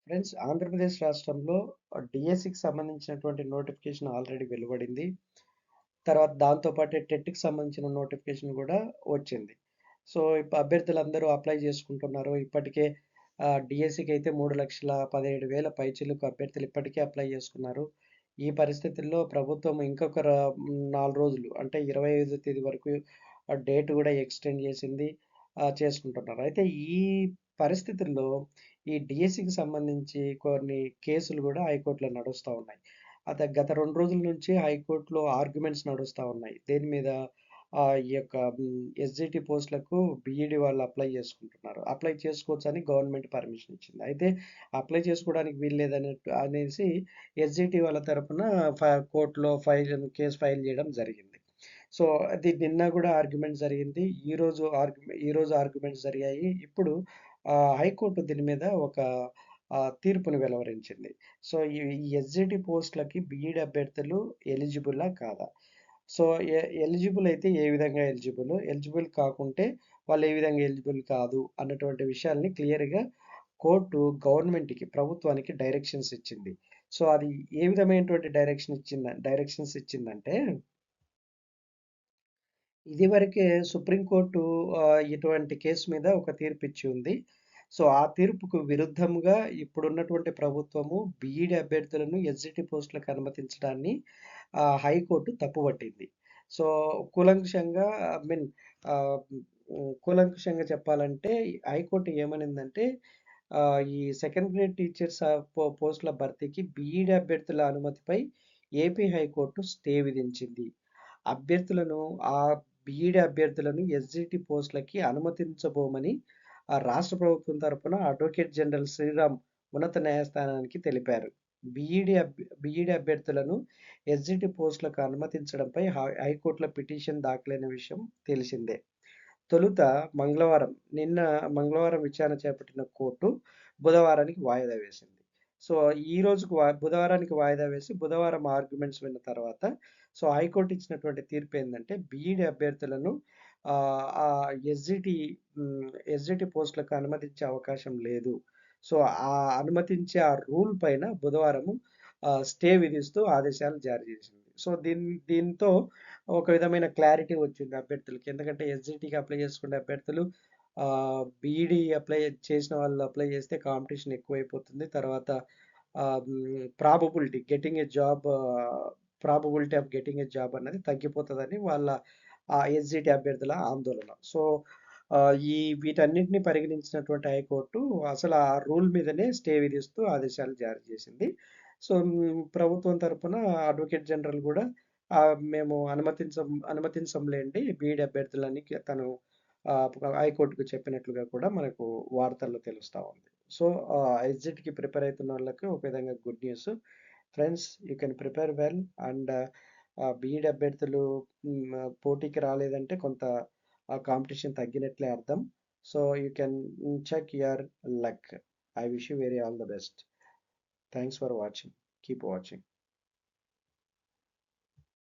Friends, Andhra Pradesh రాష్ట్రంలో డిఎస్సికి సంబంధించినటువంటి నోటిఫికేషన్ ఆల్రెడీ వెలువడింది. తర్వాత దాంతో పాటే టెట్‌కి సంబంధించిన నోటిఫికేషన్ కూడా వచ్చింది. సో, ఇప్పుడు అభ్యర్థులందరూ అప్లై చేసుకుంటున్నారు. ఇప్పటికే డిఎస్సికి అయితే 3,17,000 పైచిలుకు అభ్యర్థులు ఇప్పటికే అప్లై చేసుకున్నారు. ఈ పరిస్థితుల్లో ప్రభుత్వం ఇంకొక 4 రోజులు అంటే 25 తేదీ వరకు డేట్ కూడా ఎక్స్‌టెండ్ చేసింది. చేసుకుంటున్నారు. అయితే ఈ పరిస్థితుల్లో ఈ డిఎస్సికి సంబంధించి కొన్ని కేసులు గూడా హైకోర్టులో నడుస్తా ఉన్నాయి. గత 2 రోజుల నుంచి హైకోర్టులో ఆర్గ్యుమెంట్స్ నడుస్తా ఉన్నాయి. దేని మీద ఈ యొక్క ఎస్‌జిటి పోస్ట్‌లకు బీఈడీ వాళ్ళు అప్లై చేసుకుంటున్నారు. అప్లై చేసుకోవచ్చని గవర్నమెంట్ పర్మిషన్ ఇచ్చింది. అయితే అప్లై చేసుకోవడానికి వీల్లేదన్నట్టు అనేసి ఎస్‌జిటి వాళ్ళ తరపున కోర్టులో కేస్ ఫైల్ చేయడం జరిగింది. సో, అది నిన్న గూడా ఆర్గ్యుమెంట్ జరిగింది. ఈరోజు ఆర్గ్యుమెంట్స్ జరిగాయి. ఇప్పుడు హైకోర్టు దీని మీద ఒక తీర్పుని వెలువరించింది. సో, ఈ ఎస్‌జిటి పోస్ట్‌లకి బీఈడీ అభ్యర్థులు ఎలిజిబులా? కాదా? సో, ఎలిజిబుల్ అయితే ఏ విధంగా ఎలిజిబుల్? ఎలిజిబుల్ కాకుంటే వాళ్ళు ఏ విధంగా ఎలిజిబుల్ కాదు అన్నటువంటి విషయాల్ని క్లియర్‌గా కోర్టు గవర్నమెంట్‌కి, ప్రభుత్వానికి డైరెక్షన్స్ ఇచ్చింది. సో, అది ఏ విధమైనటువంటి డైరెక్షన్స్ ఇచ్చిందంటే ఇదివరకే సుప్రీంకోర్టు ఇటువంటి కేసు మీద ఒక తీర్పు ఇచ్చి ఉంది. సో, ఆ తీర్పుకు విరుద్ధంగా ఇప్పుడున్నటువంటి ప్రభుత్వము బీఈడీ అభ్యర్థులను ఎస్‌జిటి పోస్టులకు అనుమతించడాన్ని హైకోర్టు తప్పుపట్టింది. సో, కూలంకషంగా ఐ మీన్ ఆహ్, కూలంకషంగా చెప్పాలంటే హైకోర్టు ఏమనిందంటే ఈ సెకండ్ గ్రేడ్ టీచర్స్ పోస్టుల భర్తీకి బీఈడీ అభ్యర్థుల అనుమతిపై ఏపీ హైకోర్టు స్టే విధించింది. అభ్యర్థులను ఆ బీఈడీ అభ్యర్థులను ఎస్‌జిటి పోస్టులకి అనుమతించబోమని రాష్ట్ర ప్రభుత్వం తరపున అడ్వకేట్ జనరల్ శ్రీరామ్ ఉన్నత న్యాయస్థానానికి తెలిపారు. బీఈడీ అభ్యర్థులను ఎస్‌జిటి పోస్టులకు అనుమతించడంపై హైకోర్టులో పిటిషన్ దాఖలైన విషయం తెలిసిందే. తొలుత నిన్న మంగళవారం విచారణ చేపట్టిన కోర్టు బుధవారానికి వాయిదా వేసింది. సో, ఈ రోజుకు బుధవారానికి వాయిదా వేసి బుధవారం ఆర్గ్యుమెంట్స్ విన్న తర్వాత సో, హైకోర్టు ఇచ్చినటువంటి తీర్పు ఏందంటే బీఈడీ అభ్యర్థులను ఎస్‌జిటి పోస్టులకు అనుమతించే అవకాశం లేదు. సో, అనుమతించే ఆ రూల్ పైన బుధవారము స్టే విధిస్తూ ఆదేశాలు జారీ చేసింది. సో, దీంతో ఒక విధమైన క్లారిటీ వచ్చింది అభ్యర్థులకి. ఎందుకంటే ఎస్‌జిటికి అప్లై చేసుకునే అభ్యర్థులు బీఈడీ చేసిన వాళ్ళు అప్లై చేస్తే కాంపిటీషన్ ఎక్కువైపోతుంది. తర్వాత probability getting a job probability of getting a job అన్నది తగ్గిపోతదని వాళ్ళ ఎస్‌జిటి అభ్యర్థుల ఆందోళన. సో, వీటన్నిటిని పరిగణించినటువంటి హైకోర్టు అసలు ఆ రూల్ మీదనే స్టే విధిస్తూ ఆదేశాలు జారీ చేసింది. సో, ప్రభుత్వం తరపున అడ్వకేట్ జనరల్ గూడా మేము అనుమతించంలేండి బీఈడీ అభ్యర్థులని తను హైకోర్ట్‌కి చెప్పినట్లుగా కూడా మనకు వార్తల్లో తెలుస్తా ఉంది. సో, ఎస్‌జిటికి ప్రిపేర్ అయితున్న వాళ్ళకి ఒక విధంగా good news. Friends, you can prepare well and B Ed అభ్యర్థులు పోటీకి రాలేదంటే కొంత కాంపిటీషన్ తగ్గినట్లే అర్థం. So, you can check your luck. I wish you all the best. Thanks for watching. Keep watching.